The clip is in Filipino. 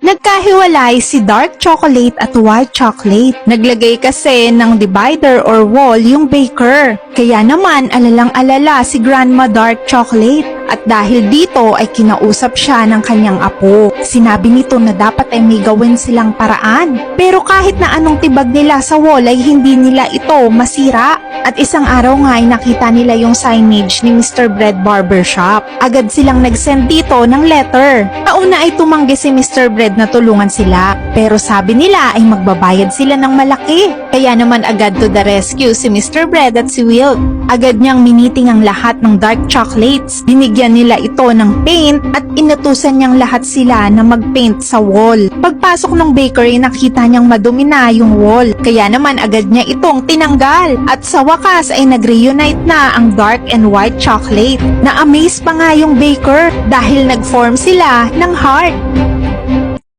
Nagkahiwalay si dark chocolate at white chocolate. Naglagay kasi ng divider or wall yung baker. Kaya naman alalang-alala si Grandma Dark Chocolate. At dahil dito ay kinausap siya ng kanyang apo. Sinabi nito na dapat ay may gawin silang paraan. Pero kahit na anong tibag nila sa wall ay hindi nila ito masira. At isang araw nga ay nakita nila yung signage ni Mr. Bread Barbershop. Agad silang nag-send dito ng letter. Kauna ay tumanggi si Mr. Bread na tulungan sila. Pero sabi nila ay magbabayad sila ng malaki. Kaya naman agad to the rescue si Mr. Bread at si Will. Agad niyang miniting ang lahat ng dark chocolates. Binigyan nila ito ng paint at inutusan niyang lahat sila na mag-paint sa wall. Pagpasok ng bakery nakita niyang madumi na yung wall. Kaya naman agad niya itong tinanggal. At sa wakas ay nag-reunite na ang dark and white chocolate. Na-amaze pa nga yung baker dahil nag-form sila ng heart.